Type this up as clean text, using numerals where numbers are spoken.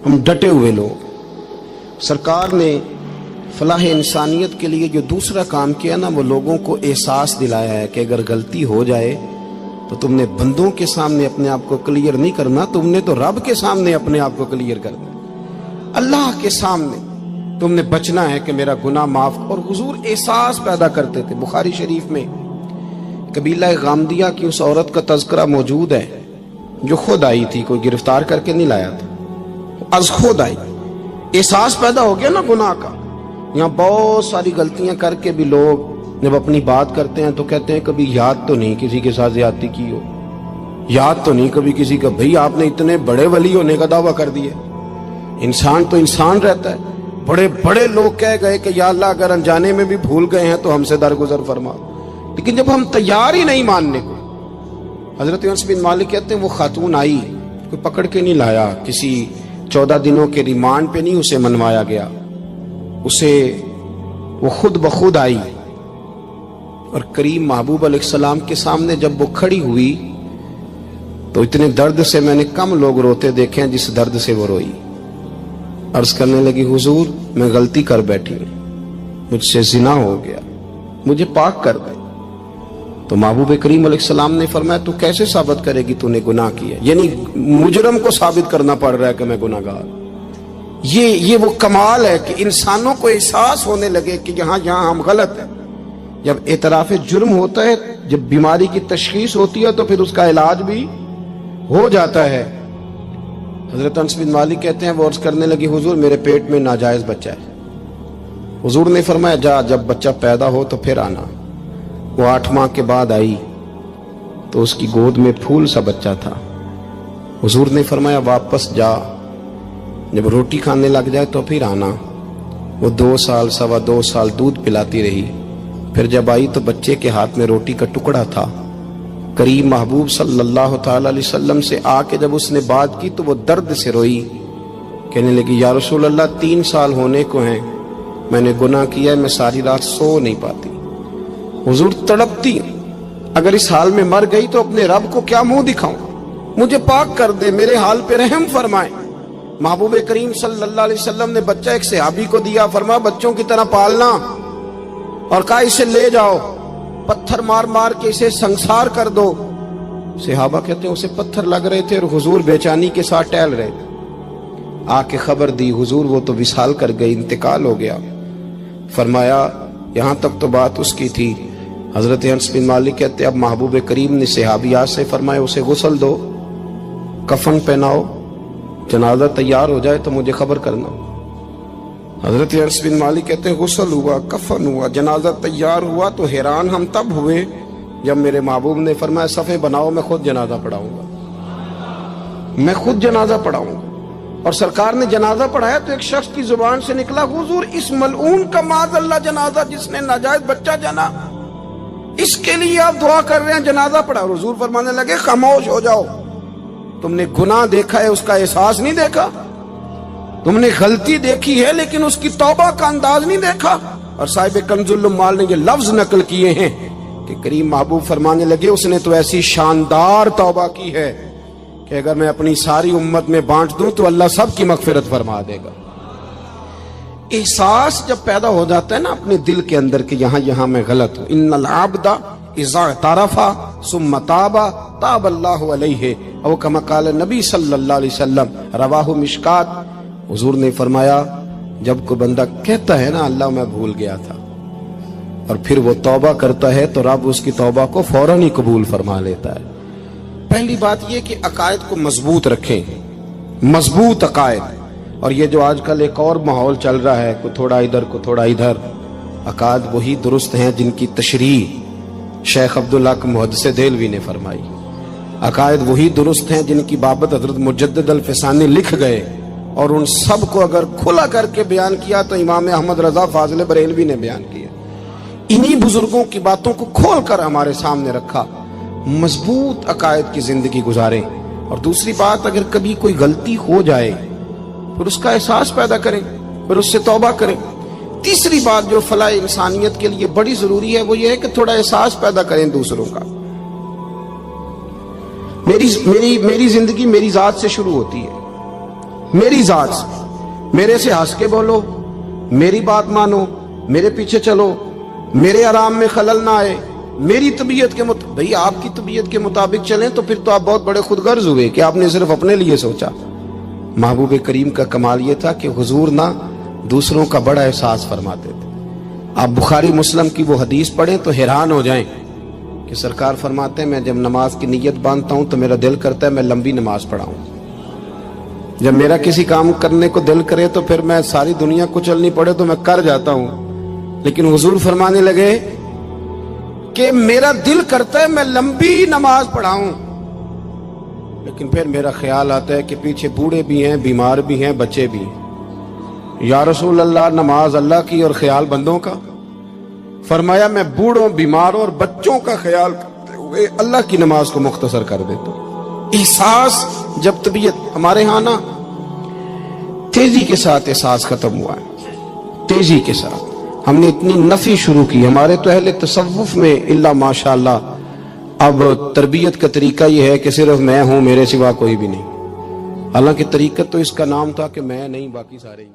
ہم ڈٹے ہوئے لوگ. سرکار نے فلاح انسانیت کے لیے جو دوسرا کام کیا نا، وہ لوگوں کو احساس دلایا ہے کہ اگر غلطی ہو جائے تو تم نے بندوں کے سامنے اپنے آپ کو کلیئر نہیں کرنا، تم نے تو رب کے سامنے اپنے آپ کو کلیئر کرنا، اللہ کے سامنے تم نے بچنا ہے کہ میرا گناہ معاف. اور حضور احساس پیدا کرتے تھے. بخاری شریف میں قبیلہ غامدیہ کی اس عورت کا تذکرہ موجود ہے جو خود آئی تھی، کوئی گرفتار کر کے نہیں لایا تھا، از خود آئی. احساس پیدا ہو گیا نا گناہ کا. یہاں بہت ساری غلطیاں کر کے بھی لوگ جب اپنی بات کرتے ہیں تو کہتے ہیں کبھی یاد تو نہیں کسی کے ساتھ زیادتی کی ہو، یاد تو نہیں کبھی کسی کا. بھئی آپ نے اتنے بڑے ولی ہونے کا دعویٰ کر دیا. انسان تو انسان رہتا ہے. بڑے بڑے لوگ کہہ گئے کہ یا اللہ اگر انجانے میں بھی بھول گئے ہیں تو ہم سے درگزر فرما. لیکن جب ہم تیار ہی نہیں ماننے کو. حضرت انس بن مالک کہتے ہیں وہ خاتون آئی، کوئی پکڑ کے نہیں لایا، کسی 14 دنوں کے ریمانڈ پہ نہیں اسے منوایا گیا، اسے وہ خود بخود آئی. اور کریم محبوب علیہ السلام کے سامنے جب وہ کھڑی ہوئی تو اتنے درد سے میں نے کم لوگ روتے دیکھے ہیں جس درد سے وہ روئی. عرض کرنے لگی حضور میں غلطی کر بیٹھی ہوں، مجھ سے زنا ہو گیا، مجھے پاک کر دے. تو محبوب کریم علیہ السلام نے فرمایا تو کیسے ثابت کرے گی تو نے گناہ کیا؟ یعنی مجرم کو ثابت کرنا پڑ رہا ہے کہ میں گناہ گار. یہ وہ کمال ہے کہ انسانوں کو احساس ہونے لگے کہ یہاں ہم غلط ہیں. جب اعتراف جرم ہوتا ہے، جب بیماری کی تشخیص ہوتی ہے تو پھر اس کا علاج بھی ہو جاتا ہے. حضرت انس بن مالک کہتے ہیں وہ عرض کرنے لگی حضور میرے پیٹ میں ناجائز بچہ ہے. حضور نے فرمایا جا جب بچہ پیدا ہو تو پھر آنا. وہ 8 ماہ کے بعد آئی تو اس کی گود میں پھول سا بچہ تھا. حضور نے فرمایا واپس جا، جب روٹی کھانے لگ جائے تو پھر آنا. وہ 2 سال 2.25 سال دودھ پلاتی رہی. پھر جب آئی تو بچے کے ہاتھ میں روٹی کا ٹکڑا تھا. کریم محبوب صلی اللہ تعالی علیہ وسلم سے آ کے جب اس نے بات کی تو وہ درد سے روئی، کہنے لگی یا رسول اللہ 3 سال ہونے کو ہیں، میں نے گناہ کیا ہے، میں ساری رات سو نہیں پاتی. حضور تڑپتی اگر اس حال میں مر گئی تو اپنے رب کو کیا منہ دکھاؤں، مجھے پاک کر دے، میرے حال پہ رحم فرمائے. محبوب کریم صلی اللہ علیہ وسلم نے بچہ ایک صحابی کو دیا، فرمایا بچوں کی طرح پالنا، اور کہا اسے لے جاؤ، پتھر مار مار کے اسے سنسار کر دو. صحابہ کہتے ہیں اسے پتھر لگ رہے تھے اور حضور بےچانی کے ساتھ ٹہل رہے تھے. آ کے خبر دی حضور وہ تو وصال کر گئی، انتقال ہو گیا. فرمایا یہاں تک تو بات اس کی تھی. حضرت انس بن مالک کہتے اب محبوب کریم نے صحابیات سے فرمایا اسے غسل دو، کفن پہناؤ، جنازہ تیار ہو جائے تو مجھے خبر کرنا. حضرت انس بن مالک کہتے ہیں غسل ہوا، کفن ہوا، جنازہ تیار ہوا تو حیران ہم تب ہوئے جب میرے محبوب نے فرمایا صفیں بناؤ، میں خود جنازہ پڑھاؤں گا، میں خود جنازہ پڑھاؤں گا. اور سرکار نے جنازہ پڑھایا تو ایک شخص کی زبان سے نکلا حضور اس ملعون کا معاذ اللہ جنازہ جس نے ناجائز بچہ جنا، اس کے لیے آپ دعا کر رہے ہیں، جنازہ پڑھا. حضور فرمانے لگے خاموش ہو جاؤ، تم نے گناہ دیکھا ہے اس کا احساس نہیں دیکھا، تم نے غلطی دیکھی ہے لیکن اس کی توبہ کا انداز نہیں دیکھا. اور صاحب کنز العمال نے یہ لفظ نقل کیے ہیں کہ کریم محبوب فرمانے لگے اس نے تو ایسی شاندار توبہ کی ہے کہ اگر میں اپنی ساری امت میں بانٹ دوں تو اللہ سب کی مغفرت فرما دے گا. احساس جب پیدا ہو جاتا ہے نا اپنے دل کے اندر کہ یہاں میں غلط ہوں. ان العبد اذا اعترف ثم تاب تاب اللہ علیہ او کما قال نبی صلی اللہ علیہ وسلم، رواہ مشکات. حضور نے فرمایا جب کوئی بندہ کہتا ہے نا اللہ میں بھول گیا تھا اور پھر وہ توبہ کرتا ہے تو رب اس کی توبہ کو فوراً ہی قبول فرما لیتا ہے. پہلی بات یہ کہ عقائد کو مضبوط رکھیں، مضبوط عقائد. اور یہ جو آج کل ایک اور ماحول چل رہا ہے، کوئی تھوڑا ادھر کو تھوڑا ادھر، عقائد وہی درست ہیں جن کی تشریح شیخ عبدالحق محدث دہلوی نے فرمائی. عقائد وہی درست ہیں جن کی بابت حضرت مجدد الفسانی لکھ گئے، اور ان سب کو اگر کھلا کر کے بیان کیا تو امام احمد رضا فاضل بریلوی نے بیان کیا. انہی بزرگوں کی باتوں کو کھول کر ہمارے سامنے رکھا. مضبوط عقائد کی زندگی گزاریں. اور دوسری بات اگر کبھی کوئی غلطی ہو جائے پھر اس کا احساس پیدا کریں، پھر اس سے توبہ کریں. تیسری بات جو فلاح انسانیت کے لیے بڑی ضروری ہے وہ یہ ہے کہ تھوڑا احساس پیدا کریں دوسروں کا. میری زندگی میری ذات سے شروع ہوتی ہے. میری ذات سے، میرے سے ہنس کے بولو، میری بات مانو، میرے پیچھے چلو، میرے آرام میں خلل نہ آئے، میری طبیعت کے مطابق. بھئی آپ کی طبیعت کے مطابق چلیں تو پھر تو آپ بہت بڑے خود غرض ہوئے کہ آپ نے صرف اپنے لیے سوچا. محبوب کریم کا کمال یہ تھا کہ حضور نہ دوسروں کا بڑا احساس فرماتے تھے. آپ بخاری مسلم کی وہ حدیث پڑھیں تو حیران ہو جائیں کہ سرکار فرماتے ہیں میں جب نماز کی نیت باندھتا ہوں تو میرا دل کرتا ہے میں لمبی نماز پڑھاؤں. جب میرا کسی کام کرنے کو دل کرے تو پھر میں ساری دنیا کچلنی پڑے تو میں کر جاتا ہوں. لیکن حضور فرمانے لگے کہ میرا دل کرتا ہے میں لمبی نماز پڑھاؤں، لیکن پھر میرا خیال آتا ہے کہ پیچھے بوڑھے بھی ہیں، بیمار بھی ہیں، بچے بھی ہیں. یا رسول اللہ نماز اللہ کی اور خیال بندوں کا. فرمایا میں بوڑھوں، بیماروں اور بچوں کا خیال کرتے ہوئے اللہ کی نماز کو مختصر کر دیتا ہوں. احساس جب طبیعت ہمارے ہاں نا تیزی کے ساتھ احساس ختم ہوا ہے، تیزی کے ساتھ ہم نے اتنی نفی شروع کی. ہمارے تو اہل تصوف میں اللہ ماشاءاللہ اب تربیت کا طریقہ یہ ہے کہ صرف میں ہوں، میرے سوا کوئی بھی نہیں. حالانکہ طریقت تو اس کا نام تھا کہ میں نہیں باقی سارے ہی.